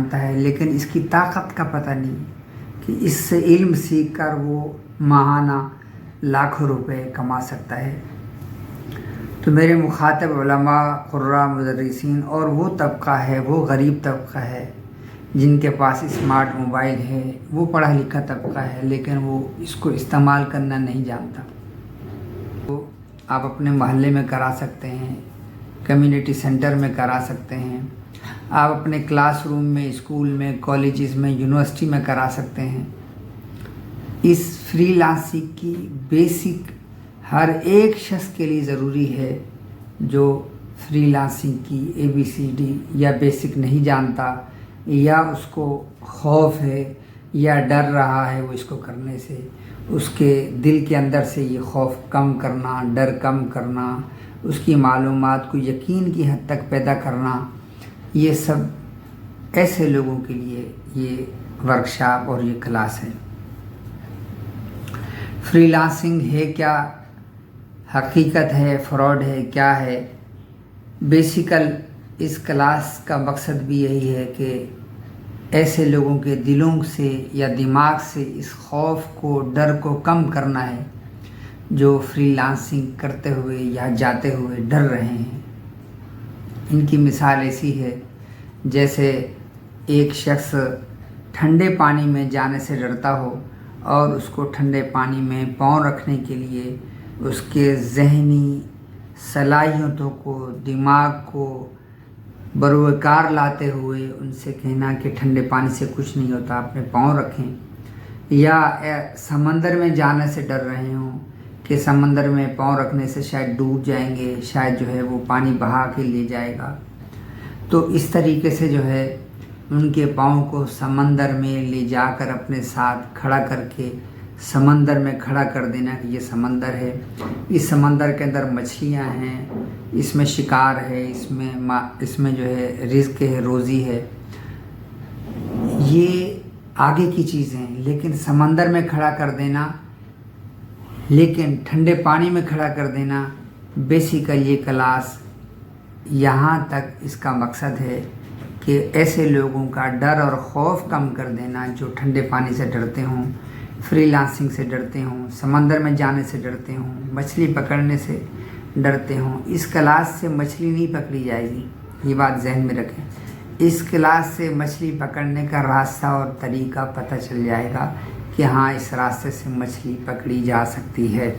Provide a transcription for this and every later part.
جانتا ہے لیکن اس کی طاقت کا پتہ نہیں کہ اس سے علم سیکھ کر وہ ماہانہ لاکھوں روپے کما سکتا ہے۔ تو میرے مخاطب علماء، قراء، مدرسین اور وہ طبقہ ہے، وہ غریب طبقہ ہے جن کے پاس اسمارٹ موبائل ہے، وہ پڑھا لکھا طبقہ ہے لیکن وہ اس کو استعمال کرنا نہیں جانتا۔ تو آپ اپنے محلے میں کرا سکتے ہیں، کمیونٹی سینٹر میں کرا سکتے ہیں، آپ اپنے کلاس روم میں، اسکول میں، کالجز میں، یونیورسٹی میں کرا سکتے ہیں۔ اس فری لانسنگ کی بیسک ہر ایک شخص کے لیے ضروری ہے جو فری لانسنگ کی ABCD یا بیسک نہیں جانتا یا اس کو خوف ہے یا ڈر رہا ہے وہ اس کو کرنے سے، اس کے دل کے اندر سے یہ خوف کم کرنا، ڈر کم کرنا، اس کی معلومات کو یقین کی حد تک پیدا کرنا، یہ سب ایسے لوگوں کے لیے یہ ورکشاپ اور یہ کلاس ہے۔ فری لانسنگ ہے کیا؟ حقیقت ہے، فراڈ ہے، کیا ہے؟ بیسیکل اس کلاس کا مقصد بھی یہی ہے کہ ایسے لوگوں کے دلوں سے یا دماغ سے اس خوف کو، ڈر کو کم کرنا ہے جو فری لانسنگ کرتے ہوئے یا جاتے ہوئے ڈر رہے ہیں۔ ان کی مثال ایسی ہے جیسے ایک شخص ٹھنڈے پانی میں جانے سے ڈرتا ہو اور اس کو ٹھنڈے پانی میں پاؤں رکھنے کے لیے اس کے ذہنی صلاحیتوں کو، دماغ کو بروکار لاتے ہوئے ان سے کہنا کہ ٹھنڈے پانی سے کچھ نہیں ہوتا، اپنے پاؤں رکھیں۔ یا سمندر میں جانے سے ڈر رہے ہوں کہ سمندر میں پاؤں رکھنے سے شاید ڈوب جائیں گے، شاید جو ہے وہ پانی بہا کے لے جائے گا، تو اس طریقے سے جو ہے ان کے پاؤں کو سمندر میں لے جا کر اپنے ساتھ کھڑا کر کے سمندر میں کھڑا کر دینا کہ یہ سمندر ہے، اس سمندر کے اندر مچھلیاں ہیں، اس میں شکار ہے، اس میں جو ہے رزق ہے، روزی ہے۔ یہ آگے کی چیزیں ہیں، لیکن سمندر میں کھڑا کر دینا، لیکن ٹھنڈے پانی میں کھڑا کر دینا، بیسیکل یہ کلاس یہاں تک اس کا مقصد ہے کہ ایسے لوگوں کا ڈر اور خوف کم کر دینا جو ٹھنڈے پانی سے ڈرتے ہوں، فری لانسنگ سے ڈرتے ہوں، سمندر میں جانے سے ڈرتے ہوں، مچھلی پکڑنے سے ڈرتے ہوں۔ اس کلاس سے مچھلی نہیں پکڑی جائے گی، یہ بات ذہن میں رکھیں۔ اس کلاس سے مچھلی پکڑنے کا راستہ اور طریقہ پتہ چل جائے گا کہ ہاں اس راستے سے مچھلی پکڑی جا سکتی ہے۔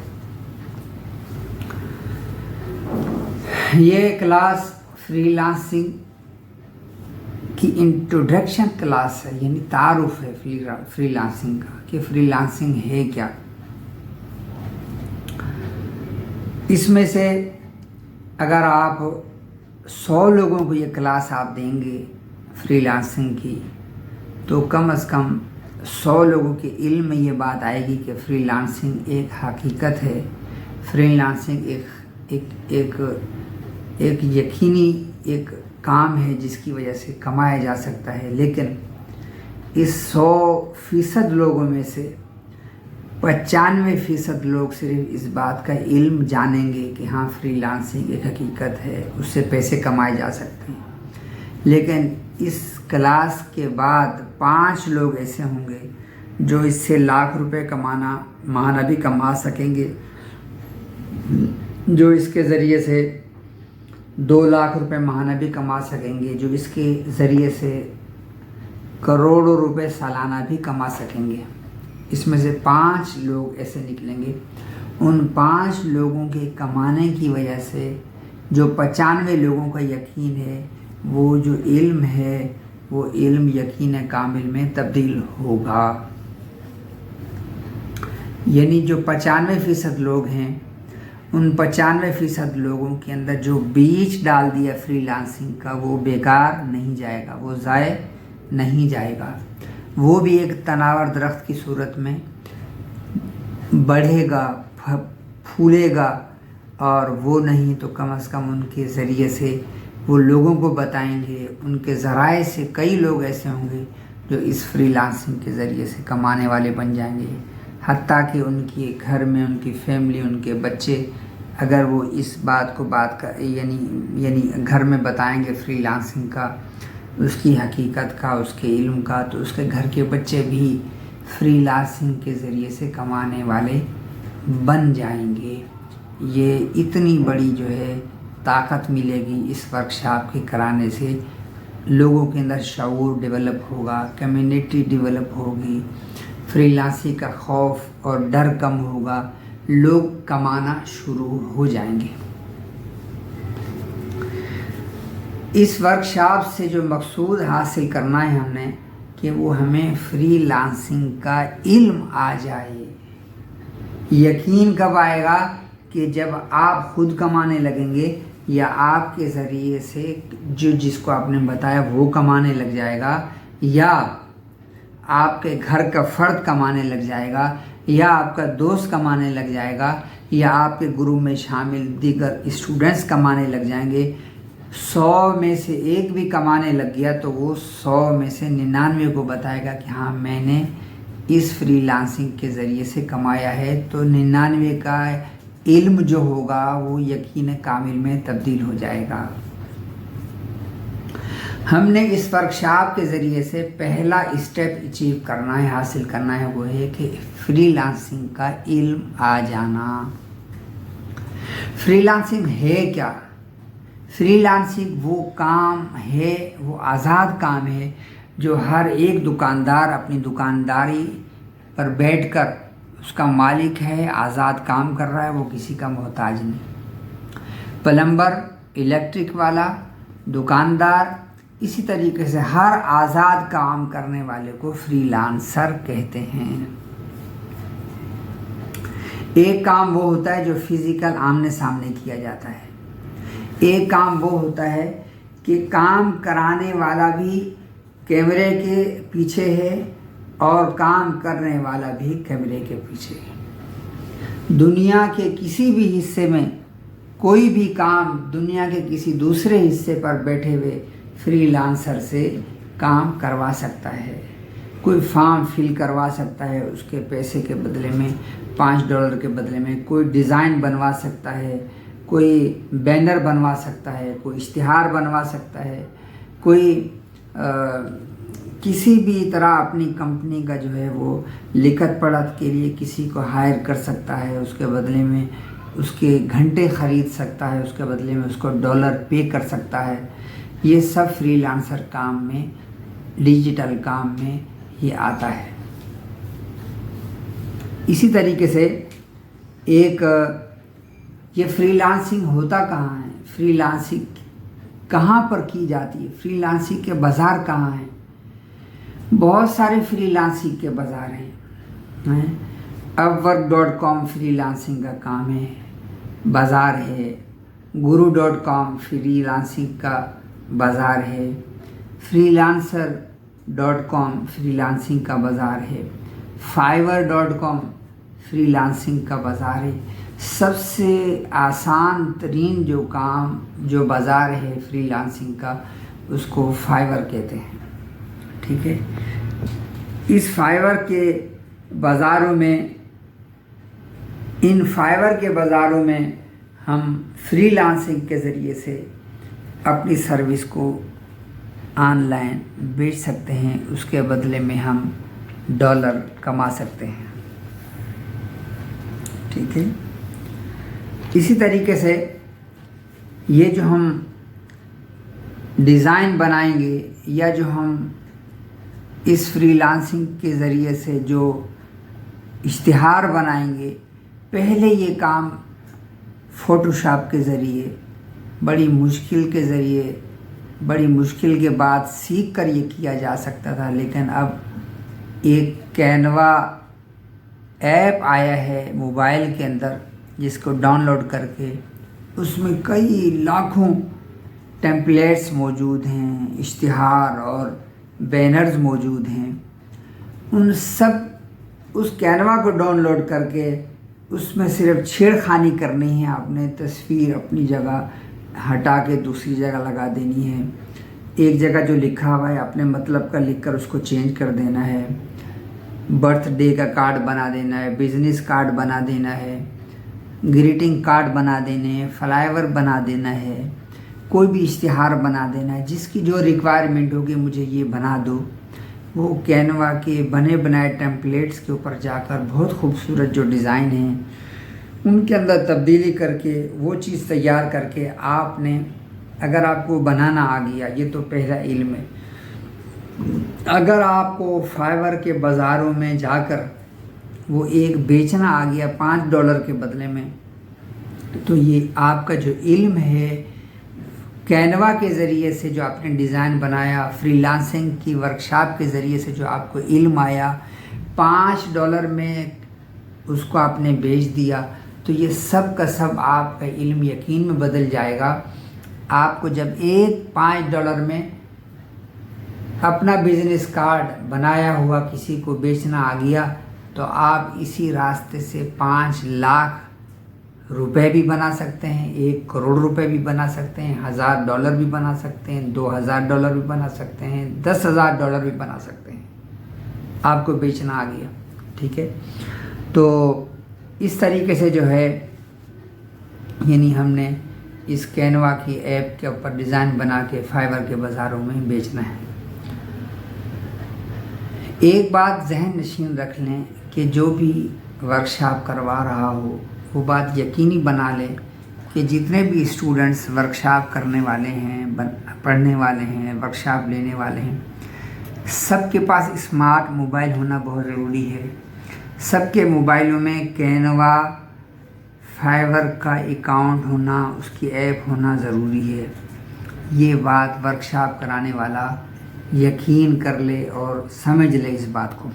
یہ کلاس فری لانسنگ کی انٹروڈکشن کلاس ہے، یعنی تعارف ہے فری لانسنگ کا کہ فری لانسنگ ہے کیا۔ اس میں سے اگر آپ 100 لوگوں کو یہ کلاس آپ دیں گے فری لانسنگ کی تو کم از کم 100 لوگوں کے علم میں یہ بات آئے گی کہ فری لانسنگ ایک حقیقت ہے، فری لانسنگ ایک یقینی ایک کام ہے جس کی وجہ سے کمایا جا سکتا ہے۔ لیکن اس 100% لوگوں میں سے 95% لوگ صرف اس بات کا علم جانیں گے کہ ہاں فری لانسنگ ایک حقیقت ہے، اس سے پیسے کمائے جا سکتے ہیں۔ لیکن اس کلاس کے بعد 5 لوگ ایسے ہوں گے جو اس سے لاکھ روپے ماہانہ بھی کما سکیں گے، جو اس کے ذریعے سے 2 لاکھ روپے ماہانہ بھی کما سکیں گے، جو اس کے ذریعے سے کروڑوں روپے سالانہ بھی کما سکیں گے۔ اس میں سے 5 لوگ ایسے نکلیں گے۔ ان 5 لوگوں کے کمانے کی وجہ سے جو 95 لوگوں کا یقین ہے، وہ جو علم ہے وہ علم یقین کامل میں تبدیل ہوگا۔ یعنی جو 95% لوگ ہیں، ان 95% لوگوں کے اندر جو بیج ڈال دیا فری لانسنگ کا وہ بیکار نہیں جائے گا، وہ ضائع نہیں جائے گا، وہ بھی ایک تناور درخت کی صورت میں بڑھے گا، پھولے گا، اور وہ نہیں تو کم از کم ان کے ذریعے سے وہ لوگوں کو بتائیں گے، ان کے ذرائع سے کئی لوگ ایسے ہوں گے جو اس فری لانسنگ کے ذریعے سے کمانے والے بن جائیں گے، حتیٰ کہ ان کے گھر میں ان کی فیملی، ان کے بچے اگر وہ اس بات کو یعنی گھر میں بتائیں گے فری لانسنگ کا، اس کی حقیقت کا، اس کے علم کا، تو اس کے گھر کے بچے بھی فری لانسنگ کے ذریعے سے کمانے والے بن جائیں گے۔ یہ اتنی بڑی جو ہے طاقت ملے گی اس ورکشاپ کے کرانے سے، لوگوں کے اندر شعور ڈیولپ ہوگا، کمیونٹی ڈیولپ ہوگی، فری لانسنگ کا خوف اور ڈر کم ہوگا، لوگ کمانا شروع ہو جائیں گے۔ اس ورکشاپ سے جو مقصود حاصل کرنا ہے ہم نے کہ وہ ہمیں فری لانسنگ کا علم آ جائے۔ یقین کب آئے گا؟ کہ جب آپ خود کمانے لگیں گے یا آپ کے ذریعے سے جس کو آپ نے بتایا وہ کمانے لگ جائے گا، یا آپ کے گھر کا فرد کمانے لگ جائے گا، یا آپ کا دوست کمانے لگ جائے گا، یا آپ کے گروپ میں شامل دیگر اسٹوڈنٹس کمانے لگ جائیں گے۔ 100 میں سے ایک بھی کمانے لگ گیا تو وہ 100 میں سے 99 کو بتائے گا کہ ہاں میں نے اس فری لانسنگ کے ذریعے سے کمایا ہے، تو 99 کا علم جو ہوگا وہ یقین کامل میں تبدیل ہو جائے گا۔ ہم نے اس ورکشاپ کے ذریعے سے پہلا اسٹیپ اچیو کرنا ہے، حاصل کرنا ہے، وہ ہے کہ فری لانسنگ کا علم آ جانا۔ فری لانسنگ ہے کیا؟ فری لانسنگ وہ کام ہے، وہ آزاد کام ہے جو ہر ایک دکاندار اپنی دکانداری پر بیٹھ کر اس کا مالک ہے، آزاد کام کر رہا ہے، وہ کسی کا محتاج نہیں۔ پلمبر، الیکٹرک والا، دکاندار، اسی طریقے سے ہر آزاد کام کرنے والے کو فری لانسر کہتے ہیں۔ ایک کام وہ ہوتا ہے جو فزیکل آمنے سامنے کیا جاتا ہے، ایک کام وہ ہوتا ہے کہ کام کرانے والا بھی کیمرے کے پیچھے ہے اور کام کرنے والا بھی کیمرے کے پیچھے ہے۔ دنیا کے کسی بھی حصے میں کوئی بھی کام دنیا کے کسی دوسرے حصے پر بیٹھے ہوئے فری لانسر سے کام کروا سکتا ہے۔ کوئی فارم فل کروا سکتا ہے، اس کے پیسے کے بدلے میں $5 کے بدلے میں کوئی ڈیزائن بنوا سکتا ہے، کوئی بینر بنوا سکتا ہے، کوئی اشتہار بنوا سکتا ہے، کوئی کسی بھی طرح اپنی کمپنی کا جو ہے وہ لکھت پڑھت کے لیے کسی کو ہائر کر سکتا ہے، اس کے بدلے میں اس کے گھنٹے خرید سکتا ہے، اس کے بدلے میں اس کو $، پے کر سکتا ہے۔ یہ سب فری لانسر کام میں، ڈیجیٹل کام میں یہ آتا ہے۔ اسی طریقے سے یہ فری لانسنگ ہوتا کہاں ہے؟ فری لانسنگ کہاں پر کی جاتی ہے؟ فری لانسنگ کے بازار کہاں ہیں؟ بہت سارے فری لانسنگ کے بازار ہیں۔ upwork.com فری لانسنگ کا کام ہے، بازار ہے۔ guru.com فری لانسنگ کا بازار ہے۔ freelancer.com فری لانسنگ کا بازار ہے۔ fiverr.com فری لانسنگ کا بازار ہے۔ سب سے آسان ترین جو بازار ہے فری لانسنگ کا، اس کو فائور کہتے ہیں، ٹھیک ہے۔ اس فائور کے بازاروں میں، ان فائور کے بازاروں میں ہم فری لانسنگ کے ذریعے سے اپنی سروس کو آن لائن بیچ سکتے ہیں، اس کے بدلے میں ہم $، کما سکتے ہیں، ٹھیک ہے۔ اسی طریقے سے یہ جو ہم ڈیزائن بنائیں گے یا جو ہم اس فری لانسنگ کے ذریعے سے جو اشتہار بنائیں گے، پہلے یہ کام فوٹو شاپ کے ذریعے بڑی مشکل کے بعد سیکھ کر یہ کیا جا سکتا تھا، لیکن اب ایک کینوا ایپ آیا ہے موبائل کے اندر، جس کو ڈاؤن لوڈ کر کے اس میں کئی لاکھوں ٹیمپلیٹس موجود ہیں، اشتہار اور بینرز موجود ہیں۔ اس کینوا کو ڈاؤن لوڈ کر کے اس میں صرف چھیڑ خانی کرنی ہے، آپ نے تصویر اپنی جگہ ہٹا کے دوسری جگہ لگا دینی ہے، ایک جگہ جو لکھا ہوا ہے اپنے مطلب کا لکھ کر اس کو چینج کر دینا ہے، برتھ ڈے کا کارڈ بنا دینا ہے، بزنس کارڈ بنا دینا ہے، گریٹنگ کارڈ بنا دینے ہیں، فلائیور بنا دینا ہے، کوئی بھی اشتہار بنا دینا ہے، جس کی جو ریکوائرمنٹ ہوگی مجھے یہ بنا دو، وہ کینوا کے بنے بنائے ٹیمپلیٹس کے اوپر جا کر بہت خوبصورت جو ڈیزائن ہیں ان کے اندر تبدیلی کر کے وہ چیز تیار کر کے آپ نے، اگر آپ کو بنانا آ گیا، یہ تو پہلا علم ہے، اگر آپ کو فائبر کے بازاروں میں جا کر وہ ایک بیچنا آ گیا $5 کے بدلے میں، تو یہ آپ کا جو علم ہے کینوا کے ذریعے سے جو آپ نے ڈیزائن بنایا، فری لانسنگ کی ورکشاپ کے ذریعے سے جو آپ کو علم آیا، $5 میں اس کو آپ نے بیچ دیا، تو یہ سب کا سب آپ کا علم یقین میں بدل جائے گا۔ آپ کو جب ایک $5 میں اپنا بزنس کارڈ بنایا ہوا کسی کو بیچنا آ گیا، تو آپ اسی راستے سے 5 لاکھ روپے بھی بنا سکتے ہیں، 1 کروڑ روپے بھی بنا سکتے ہیں، $1000 بھی بنا سکتے ہیں، $2000 بھی بنا سکتے ہیں، $10,000 بھی بنا سکتے ہیں، آپ کو بیچنا آ گیا، ٹھیک ہے۔ تو اس طریقے سے جو ہے یعنی ہم نے اس کینوا کی ایپ کے اوپر ڈیزائن بنا کے فائبر کے بازاروں میں بیچنا ہے۔ ایک بات ذہن نشین رکھ لیں کہ جو بھی ورکشاپ کروا رہا ہو وہ بات یقینی بنا لے کہ جتنے بھی اسٹوڈنٹس ورکشاپ کرنے والے ہیں، پڑھنے والے ہیں، ورکشاپ لینے والے ہیں، سب کے پاس اسمارٹ موبائل ہونا بہت ضروری ہے۔ سب کے موبائلوں میں کینوا فائبر کا اکاؤنٹ ہونا، اس کی ایپ ہونا ضروری ہے۔ یہ بات ورکشاپ کرانے والا یقین کر لے اور سمجھ لے اس بات کو۔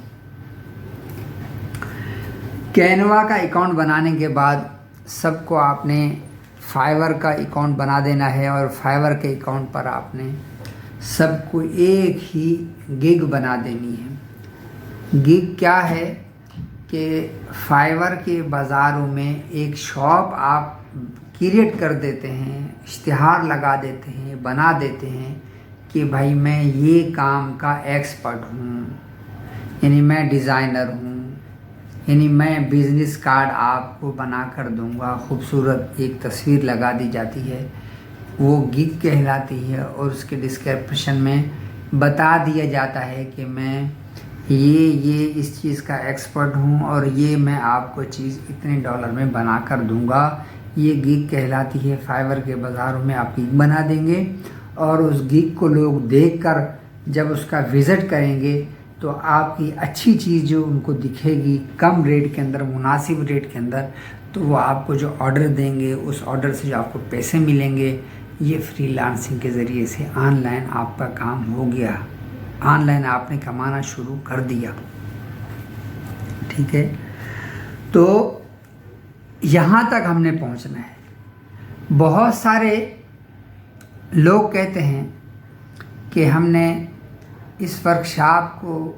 کینوا کا اکاؤنٹ بنانے کے بعد سب کو آپ نے فائبر کا اکاؤنٹ بنا دینا ہے، اور فائبر کے اکاؤنٹ پر آپ نے سب کو ایک ہی گگ بنا دینی ہے۔ گگ کیا ہے کہ فائبر کے بازاروں میں ایک شاپ آپ کریٹ کر دیتے ہیں، اشتہار لگا دیتے ہیں، بنا دیتے ہیں کہ بھائی میں یہ کام کا ایکسپرٹ ہوں، یعنی میں ڈیزائنر ہوں، یعنی میں بزنس کارڈ آپ کو بنا کر دوں گا، خوبصورت ایک تصویر لگا دی جاتی ہے، وہ گگ کہلاتی ہے، اور اس کے ڈسکرپشن میں بتا دیا جاتا ہے کہ میں یہ اس چیز کا ایکسپرٹ ہوں، اور یہ میں آپ کو چیز اتنے $، میں بنا کر دوں گا۔ یہ گگ کہلاتی ہے۔ فائبر کے بازاروں میں آپ گگ بنا دیں گے، اور اس گگ کو لوگ دیکھ کر جب اس کا وزٹ کریں گے تو آپ کی اچھی چیز جو ان کو دکھے گی کم ریٹ کے اندر، مناسب ریٹ کے اندر، تو وہ آپ کو جو آرڈر دیں گے، اس آرڈر سے جو آپ کو پیسے ملیں گے، یہ فری لانسنگ کے ذریعے سے آن لائن آپ کا کام ہو گیا، آن لائن آپ نے کمانا شروع کر دیا، ٹھیک ہے۔ تو یہاں تک ہم نے پہنچنا ہے۔ بہت سارے لوگ کہتے ہیں کہ ہم نے اس ورکشاپ کو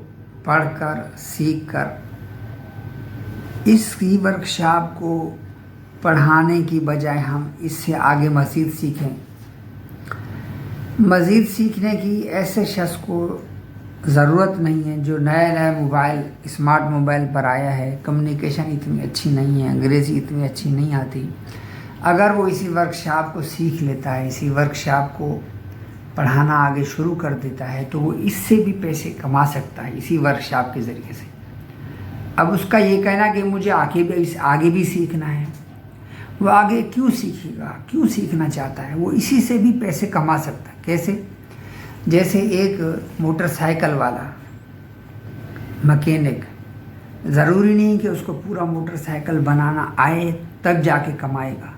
پڑھ کر، سیکھ کر، اس کی ورکشاپ کو پڑھانے کی بجائے ہم اس سے آگے مزید سیکھیں۔ مزید سیکھنے کی ایسے شخص کو ضرورت نہیں ہے جو نیا موبائل، اسمارٹ موبائل پر آیا ہے، کمیونیکیشن اتنی اچھی نہیں ہے، انگریزی اتنی اچھی نہیں آتی۔ اگر وہ اسی ورکشاپ کو سیکھ لیتا ہے، اسی ورکشاپ کو پڑھانا آگے شروع کر دیتا ہے، تو وہ اس سے بھی پیسے کما سکتا ہے اسی ورکشاپ کے ذریعے سے۔ اب اس کا یہ کہنا کہ مجھے آگے بھی سیکھنا ہے، وہ آگے کیوں سیکھے گا، کیوں سیکھنا چاہتا ہے؟ وہ اسی سے بھی پیسے کما سکتا ہے۔ کیسے؟ جیسے ایک موٹر سائیکل والا مکینک، ضروری نہیں کہ اس کو پورا موٹر سائیکل بنانا آئے تب جا کے کمائے گا،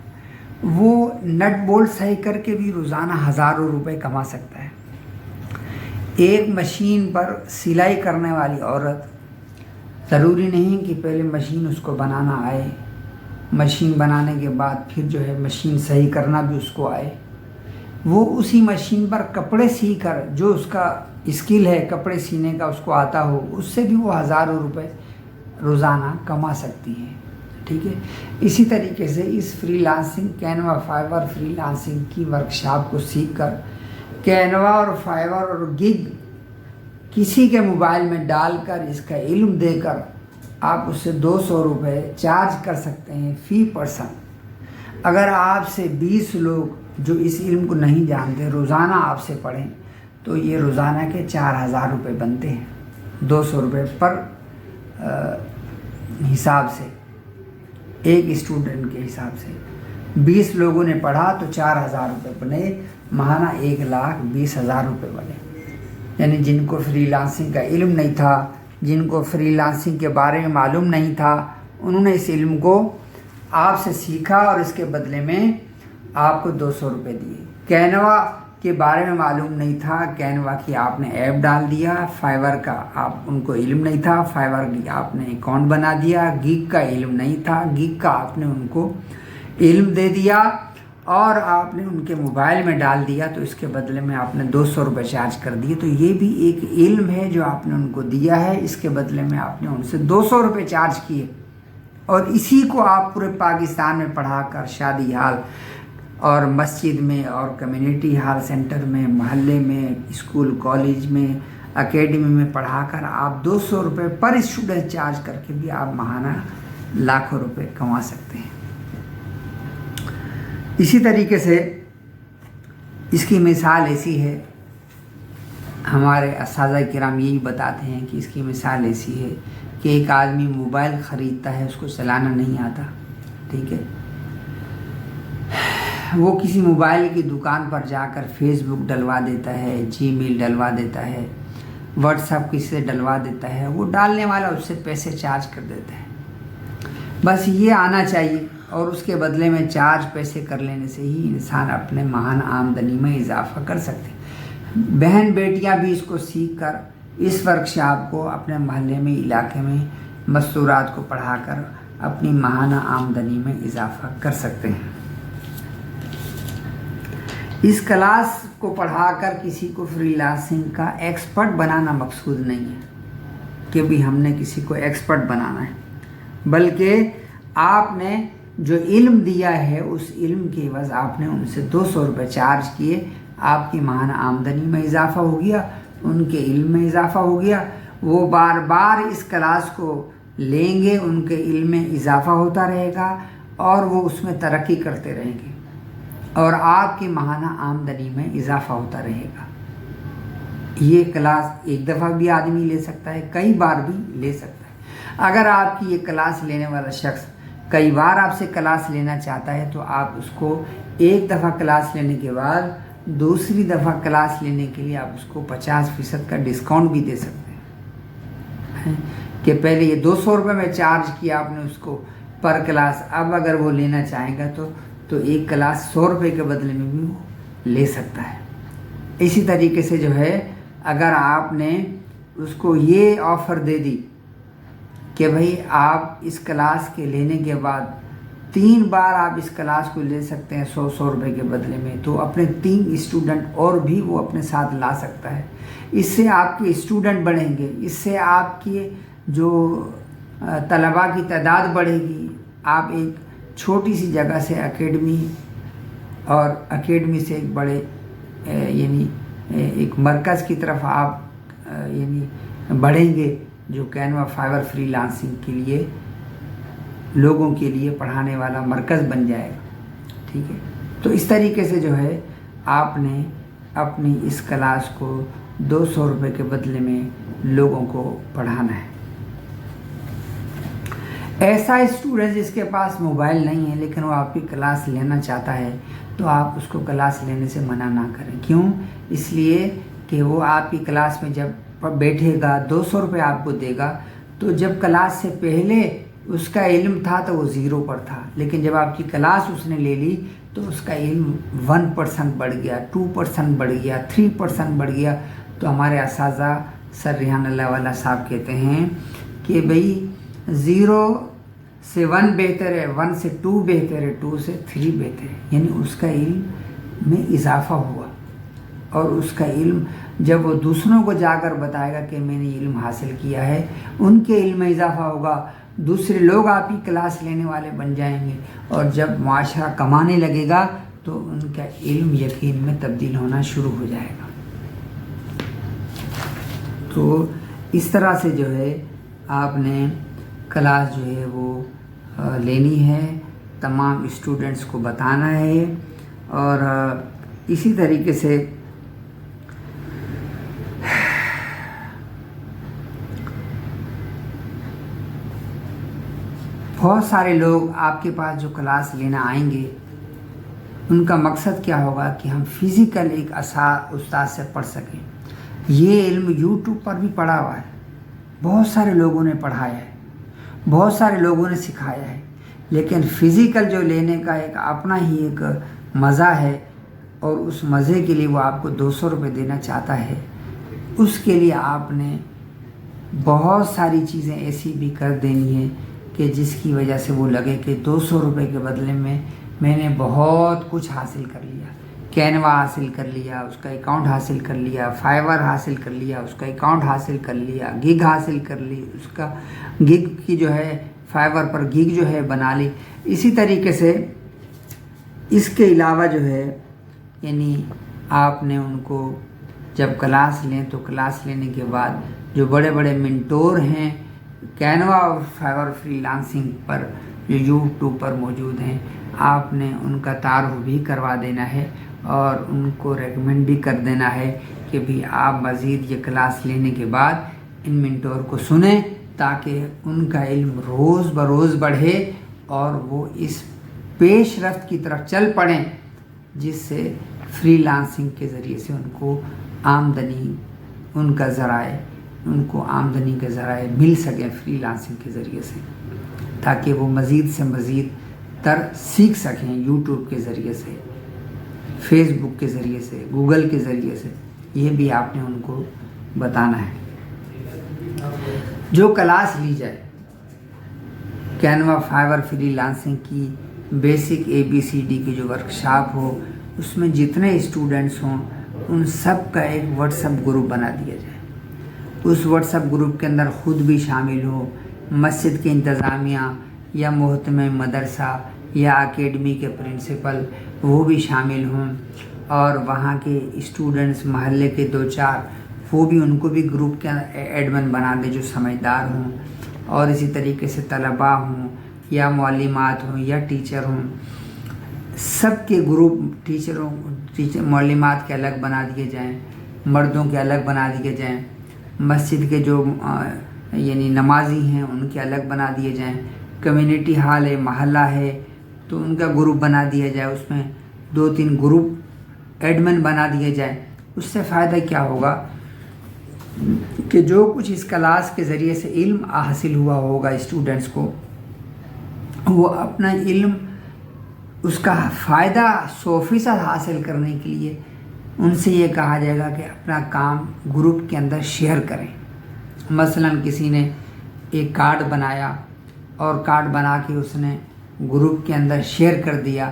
وہ نٹ بولٹ صحیح کر کے بھی روزانہ ہزاروں روپے کما سکتا ہے۔ ایک مشین پر سلائی کرنے والی عورت، ضروری نہیں کہ پہلے مشین اس کو بنانا آئے، مشین بنانے کے بعد پھر جو ہے مشین صحیح کرنا بھی اس کو آئے، وہ اسی مشین پر کپڑے سی کر، جو اس کا اسکل ہے کپڑے سینے کا اس کو آتا ہو، اس سے بھی وہ ہزاروں روپے روزانہ کما سکتی ہے، ٹھیک ہے۔ اسی طریقے سے اس freelancing, Canva Fiverr freelancing کی ورکشاپ کو سیکھ کر کینوا اور فائبر اور گگ کسی کے موبائل میں ڈال کر، اس کا علم دے کر آپ اس سے 200 روپے چارج کر سکتے ہیں فی پرسن۔ اگر آپ سے 20 لوگ جو اس علم کو نہیں جانتے روزانہ آپ سے پڑھیں تو یہ روزانہ کے 4000 روپے بنتے ہیں، 200 روپے پر حساب سے، ایک اسٹوڈنٹ کے حساب سے 20 لوگوں نے پڑھا تو 4000 روپے بنے، ماہانہ 1,20,000 روپے بنے۔ یعنی جن کو فری لانسنگ کا علم نہیں تھا، جن کو فری لانسنگ کے بارے میں معلوم نہیں تھا، انہوں نے اس علم کو آپ سے سیکھا اور اس کے بدلے میں آپ کو 200 روپے دیے۔ کینوا کے بارے میں معلوم نہیں تھا، کینوا کی آپ نے ایپ ڈال دیا، فائور کا آپ ان کو علم نہیں تھا، فائور کی آپ نے اکاؤنٹ بنا دیا، گیگ کا علم نہیں تھا، گیگ کا آپ نے ان کو علم دے دیا اور آپ نے ان کے موبائل میں ڈال دیا، تو اس کے بدلے میں آپ نے 200 روپے چارج کر دیے۔ تو یہ بھی ایک علم ہے جو آپ نے ان کو دیا ہے، اس کے بدلے میں آپ نے ان سے 200 روپے چارج کیے، اور اسی کو آپ پورے پاکستان میں پڑھا کر شادی ہال اور مسجد میں اور کمیونٹی ہال سینٹر میں، محلے میں، اسکول کالج میں، اکیڈمی میں پڑھا کر آپ 200 روپے پر اسٹوڈنٹ چارج کر کے بھی آپ ماہانہ لاکھوں روپے کما سکتے ہیں۔ اسی طریقے سے اس کی مثال ایسی ہے، ہمارے اساتذہ کرام یہی بتاتے ہیں کہ اس کی مثال ایسی ہے کہ ایک آدمی موبائل خریدتا ہے، اس کو چلانا نہیں آتا، ٹھیک ہے، وہ کسی موبائل کی دکان پر جا کر فیس بک ڈلوا دیتا ہے، جی میل ڈلوا دیتا ہے، واٹس ایپ کسی سے ڈلوا دیتا ہے، وہ ڈالنے والا اس سے پیسے چارج کر دیتا ہے، بس یہ آنا چاہیے، اور اس کے بدلے میں چارج پیسے کر لینے سے ہی انسان اپنے ماہانہ آمدنی میں اضافہ کر سکتے ہیں۔ بہن بیٹیاں بھی اس کو سیکھ کر اس ورکشاپ کو اپنے محلے میں، علاقے میں مستورات کو پڑھا کر اپنی ماہانہ آمدنی میں اضافہ کر سکتے ہیں۔ اس کلاس کو پڑھا کر کسی کو فری لانسنگ کا ایکسپرٹ بنانا مقصود نہیں ہے کہ بھی ہم نے کسی کو ایکسپرٹ بنانا ہے، بلکہ آپ نے جو علم دیا ہے اس علم کے عوض آپ نے ان سے 200 روپے چارج کیے، آپ کی ماہانہ آمدنی میں اضافہ ہو گیا، ان کے علم میں اضافہ ہو گیا، وہ بار بار اس کلاس کو لیں گے، ان کے علم میں اضافہ ہوتا رہے گا اور وہ اس میں ترقی کرتے رہیں گے، اور آپ کی ماہانہ آمدنی میں اضافہ ہوتا رہے گا۔ یہ کلاس ایک دفعہ بھی آدمی لے سکتا ہے، کئی بار بھی لے سکتا ہے۔ اگر آپ کی یہ کلاس لینے والا شخص کئی بار آپ سے کلاس لینا چاہتا ہے تو آپ اس کو ایک دفعہ کلاس لینے کے بعد دوسری دفعہ کلاس لینے کے لیے آپ اس کو 50% کا ڈسکاؤنٹ بھی دے سکتے ہیں کہ پہلے یہ 200 روپے میں چارج کیا آپ نے اس کو پر کلاس، اب اگر وہ لینا چاہیں گا تو ایک کلاس 100 روپے کے بدلے میں بھی وہ لے سکتا ہے۔ اسی طریقے سے جو ہے اگر آپ نے اس کو یہ آفر دے دی کہ بھائی آپ اس کلاس کے لینے کے بعد 3 بار آپ اس کلاس کو لے سکتے ہیں 100 روپے کے بدلے میں، تو اپنے 3 اسٹوڈنٹ اور بھی وہ اپنے ساتھ لا سکتا ہے۔ اس سے آپ کے اسٹوڈنٹ بڑھیں گے، اس سے آپ کی جو طلباء کی تعداد بڑھے گی، آپ ایک چھوٹی سی جگہ سے اکیڈمی اور اکیڈمی سے ایک بڑے یعنی ایک مرکز کی طرف آپ یعنی بڑھیں گے، جو کینوا فائور فری لانسنگ کے لیے لوگوں کے لیے پڑھانے والا مرکز بن جائے گا، ٹھیک ہے۔ تو اس طریقے سے جو ہے آپ نے اپنی اس کلاس کو 200 روپے کے بدلے میں لوگوں کو پڑھانا ہے۔ ایسا اسٹوڈنٹ جس کے پاس موبائل نہیں ہے لیکن وہ آپ کی کلاس لینا چاہتا ہے تو آپ اس کو کلاس لینے سے منع نہ کریں۔ کیوں؟ اس لیے کہ وہ آپ کی کلاس میں جب بیٹھے گا 200 روپے آپ کو دے گا، تو جب کلاس سے پہلے اس کا علم تھا تو وہ 0 پر تھا، لیکن جب آپ کی کلاس اس نے لے لی تو اس کا علم 1% بڑھ گیا، 2% بڑھ گیا، 3% بڑھ گیا۔ تو ہمارے اساتذہ سر ریحان اللہ والا صاحب کہتے ہیں کہ بھئی 0 سے 1 بہتر ہے، 1 سے 2 بہتر ہے، 2 سے 3 بہتر ہے، یعنی اس کا علم میں اضافہ ہوا، اور اس کا علم جب وہ دوسروں کو جا کر بتائے گا کہ میں نے علم حاصل کیا ہے، ان کے علم میں اضافہ ہوگا، دوسرے لوگ آپ کی کلاس لینے والے بن جائیں گے، اور جب معاشرہ کمانے لگے گا تو ان کا علم یقین میں تبدیل ہونا شروع ہو جائے گا۔ تو اس طرح سے جو ہے آپ نے کلاس جو ہے وہ لینی ہے، تمام اسٹوڈنٹس کو بتانا ہے، اور اسی طریقے سے بہت سارے لوگ آپ کے پاس جو کلاس لینا آئیں گے ان کا مقصد کیا ہوگا کہ ہم فزیکل ایک استاد سے پڑھ سکیں. یہ علم یوٹیوب پر بھی پڑھا ہوا ہے، بہت سارے لوگوں نے پڑھایا ہے، بہت سارے لوگوں نے سکھایا ہے، لیکن فزیکل جو لینے کا ایک اپنا ہی ایک مزہ ہے، اور اس مزے کے لیے وہ آپ کو 200 روپے دینا چاہتا ہے. اس کے لیے آپ نے بہت ساری چیزیں ایسی بھی کر دینی ہیں کہ جس کی وجہ سے وہ لگے کہ 200 روپے کے بدلے میں نے بہت کچھ حاصل کر لیا. کینوا حاصل کر لیا، اس کا اکاؤنٹ حاصل کر لیا، فائور حاصل کر لیا، اس کا اکاؤنٹ حاصل کر لیا، گگ حاصل کر لی، اس کا گگ کی جو ہے فائور پر گگ جو ہے بنا لی. اسی طریقے سے اس کے علاوہ جو ہے یعنی آپ نے ان کو جب کلاس لیں تو کلاس لینے کے بعد جو بڑے بڑے منٹور ہیں کینوا اور فائور فری لانسنگ پر جو یوٹیوب پر موجود ہیں، آپ نے ان کا تعارف بھی کروا دینا ہے اور ان کو ریکمینڈ بھی کر دینا ہے کہ بھی آپ مزید یہ کلاس لینے کے بعد ان منٹور کو سنیں تاکہ ان کا علم روز بروز بڑھے اور وہ اس پیش رفت کی طرف چل پڑیں جس سے فری لانسنگ کے ذریعے سے ان کو آمدنی ان کو آمدنی کے ذرائع مل سکیں فری لانسنگ کے ذریعے سے، تاکہ وہ مزید سے مزید تر سیکھ سکیں یوٹیوب کے ذریعے سے، فیس بک کے ذریعے سے، گوگل کے ذریعے سے. یہ بھی آپ نے ان کو بتانا ہے. جو کلاس لی جائے کینوا فائور فری لانسنگ کی بیسک ABCD کی جو ورکشاپ ہو، اس میں جتنے اسٹوڈنٹس ہوں ان سب کا ایک واٹس ایپ گروپ بنا دیا جائے. اس واٹس ایپ گروپ کے اندر خود بھی شامل ہو، مسجد کے انتظامیہ یا محتمم مدرسہ یا اکیڈمی کے پرنسپل وہ بھی شامل ہوں، اور وہاں کے اسٹوڈنٹس محلے کے 2-4 وہ بھی ان کو بھی گروپ کے ایڈمن بنا دے جو سمجھدار ہوں. اور اسی طریقے سے طلباء ہوں یا معلمات ہوں یا ٹیچر ہوں، سب کے گروپ معلمات کے الگ بنا دیے جائیں، مردوں کے الگ بنا دیے جائیں، مسجد کے جو یعنی نمازی ہیں ان کے الگ بنا دیے جائیں، کمیونٹی ہال ہے، محلہ ہے تو ان کا گروپ بنا دیا جائے، اس میں 2-3 گروپ ایڈمن بنا دیے جائیں. اس سے فائدہ کیا ہوگا کہ جو کچھ اس کلاس کے ذریعے سے علم حاصل ہوا ہوگا اسٹوڈنٹس کو، وہ اپنا علم اس کا فائدہ 100% حاصل کرنے کے لیے ان سے یہ کہا جائے گا کہ اپنا کام گروپ کے اندر شیئر کریں. مثلا کسی نے ایک کارڈ بنایا اور کارڈ بنا کے اس نے گروپ کے اندر شیئر کر دیا،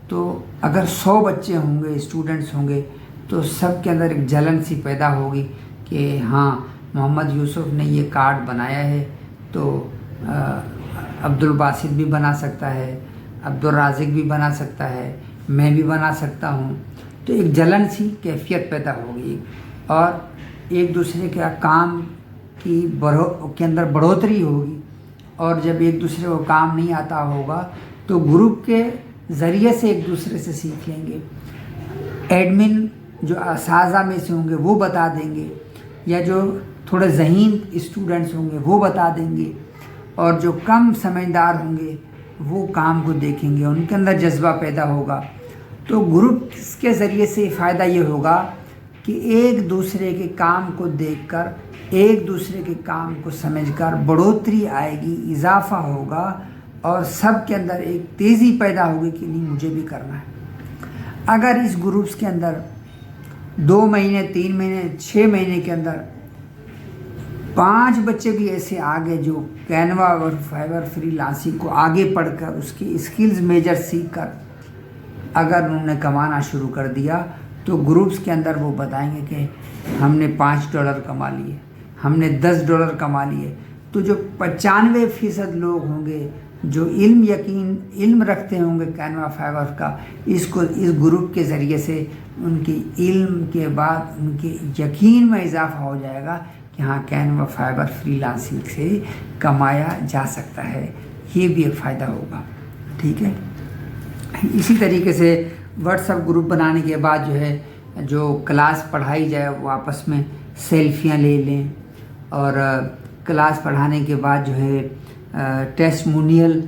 تو اگر 100 بچے ہوں گے، اسٹوڈنٹس ہوں گے، تو سب کے اندر ایک جلن سی پیدا ہوگی کہ ہاں محمد یوسف نے یہ کارڈ بنایا ہے تو عبدالباسط بھی بنا سکتا ہے، عبدالرازق بھی بنا سکتا ہے، میں بھی بنا سکتا ہوں. تو ایک جلن سی کیفیت پیدا ہوگی اور ایک دوسرے کے کام کے اندر بڑھوتری ہوگی. اور جب ایک دوسرے کو کام نہیں آتا ہوگا تو گروپ کے ذریعے سے ایک دوسرے سے سیکھ لیں گے. ایڈمن جو اساتذہ میں سے ہوں گے وہ بتا دیں گے، یا جو تھوڑے ذہین اسٹوڈنٹس ہوں گے وہ بتا دیں گے، اور جو کم سمجھدار ہوں گے وہ کام کو دیکھیں گے، ان کے اندر جذبہ پیدا ہوگا. تو گروپ کے ذریعے سے فائدہ یہ ہوگا کہ ایک دوسرے کے کام کو دیکھ کر، ایک دوسرے کے کام کو سمجھ کر بڑھوتری آئے گی، اضافہ ہوگا، اور سب کے اندر ایک تیزی پیدا ہوگی کہ نہیں مجھے بھی کرنا ہے. اگر اس گروپس کے اندر 2 مہینے 3 مہینے 6 مہینے کے اندر 5 بچے بھی ایسے آگے جو کینوا اور فائور فری لانسنگ کو آگے پڑھ کر اس کی اسکلز میجر سیکھ کر اگر انہوں نے کمانا شروع کر دیا، تو گروپس کے اندر وہ بتائیں گے کہ ہم نے $5 کما لیے، ہم نے $10 کما لیے. تو جو 95% لوگ ہوں گے جو علم رکھتے ہوں گے کینوا فائور کا، اس گروپ کے ذریعے سے ان کی علم کے بعد ان کے یقین میں اضافہ ہو جائے گا کہ ہاں کینوا فائور فری لانسنگ سے کمایا جا سکتا ہے. یہ بھی ایک فائدہ ہوگا. ٹھیک ہے. اسی طریقے سے واٹس ایپ گروپ بنانے کے بعد جو ہے جو کلاس پڑھائی جائے وہ آپس میں سیلفیاں لے لیں، اور کلاس پڑھانے کے بعد جو ہے ٹیسٹمونیل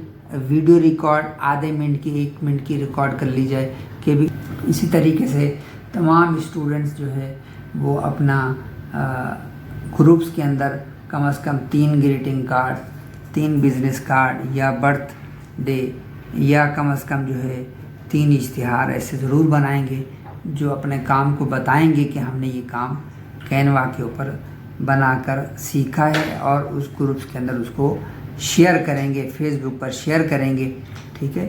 ویڈیو ریکارڈ آدھے منٹ کی 1 منٹ کی ریکارڈ کر لی جائے کہ بھی اسی طریقے سے تمام اسٹوڈنٹس جو ہے وہ اپنا گروپس کے اندر کم از کم 3 گریٹنگ کارڈ، 3 بزنس کارڈ یا برتھ ڈے یا کم از کم جو ہے 3 اشتہار ایسے ضرور بنائیں گے جو اپنے کام کو بتائیں گے کہ ہم نے یہ کام کینوا کے اوپر بنا کر سیکھا ہے، اور اس گروپس کے اندر اس کو شیئر کریں گے، فیس بک پر شیئر کریں گے، ٹھیک ہے۔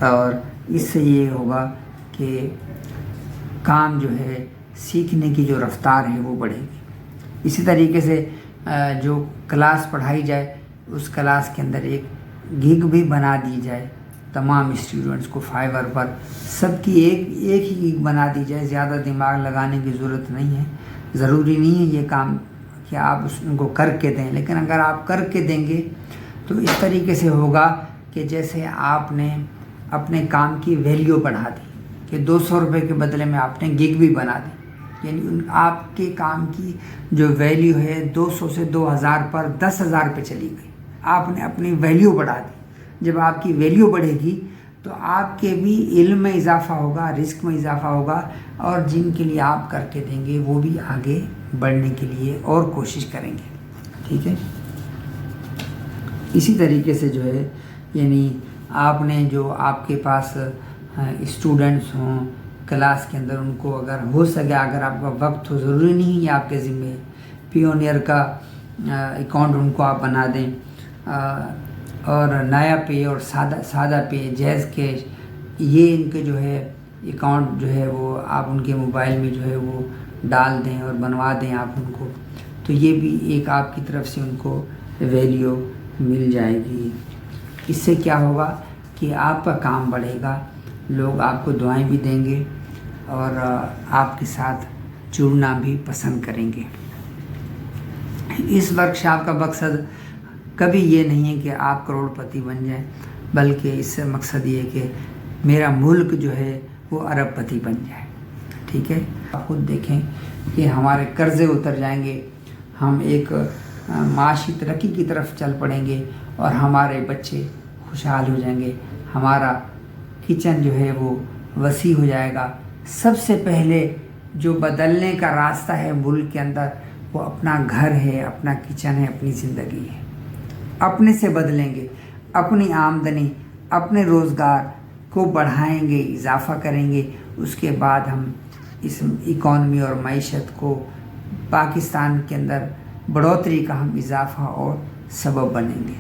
اور اس سے یہ ہوگا کہ کام جو ہے سیکھنے کی جو رفتار ہے وہ بڑھے گی۔ اسی طریقے سے جو کلاس پڑھائی جائے اس کلاس کے اندر ایک گگ بھی بنا دی جائے تمام اسٹوڈنٹس کو، فائور پر سب کی ایک ہی گگ بنا دی جائے، زیادہ دماغ لگانے کی ضرورت نہیں ہے، ضروری نہیں ہے یہ کام کہ آپ ان کو کر کے دیں، لیکن اگر آپ کر کے دیں گے تو اس طریقے سے ہوگا کہ جیسے آپ نے اپنے کام کی ویلیو بڑھا دی کہ 200 روپے کے بدلے میں آپ نے گگ بھی بنا دی، یعنی آپ کے کام کی جو ویلیو ہے 200 سے 2000 پر 10,000 پہ چلی گئی، آپ نے اپنی ویلیو بڑھا دی۔ جب آپ کی ویلیو بڑھے گی تو آپ کے بھی علم میں اضافہ ہوگا، رزق میں اضافہ ہوگا، اور جن کے لیے آپ کر کے دیں گے وہ بھی آگے بڑھنے کے لیے اور کوشش کریں گے، ٹھیک ہے۔ اسی طریقے سے جو ہے یعنی آپ نے جو آپ کے پاس اسٹوڈنٹس ہوں کلاس کے اندر، ان کو اگر ہو سکے، اگر آپ کا وقت ہو، ضروری نہیں ہے آپ کے ذمہ پیونیئر کا اکاؤنٹ ان کو آپ بنا دیں، اور نیا پے اور سادہ پے، جیز کیش، یہ ان کے جو ہے اکاؤنٹ جو ہے وہ آپ ان کے موبائل میں جو ہے وہ ڈال دیں اور بنوا دیں آپ ان کو، تو یہ بھی ایک آپ کی طرف سے ان کو ویلیو مل جائے گی۔ اس سے کیا ہوگا کہ آپ کا کام بڑھے گا، لوگ آپ کو دعائیں بھی دیں گے اور آپ کے ساتھ جڑنا بھی پسند کریں گے۔ اس ورکشاپ کا مقصد کبھی یہ نہیں ہے کہ آپ کروڑ پتی بن جائیں، بلکہ اس سے مقصد یہ ہے کہ میرا ملک جو ہے وہ ارب پتی بن جائے، ٹھیک ہے۔ آپ خود دیکھیں کہ ہمارے قرضے اتر جائیں گے، ہم ایک معاشی ترقی کی طرف چل پڑیں گے، اور ہمارے بچے خوشحال ہو جائیں گے، ہمارا کچن جو ہے وہ وسیع ہو جائے گا۔ سب سے پہلے جو بدلنے کا راستہ ہے ملک کے اندر وہ اپنا گھر ہے، اپنا کچن ہے، اپنی زندگی ہے۔ اپنے سے بدلیں گے، اپنی آمدنی، اپنے روزگار کو بڑھائیں گے، اضافہ کریں گے، اس کے بعد ہم اس اکانومی اور معیشت کو پاکستان کے اندر بڑھوتری کا ہم اضافہ اور سبب بنیں گے۔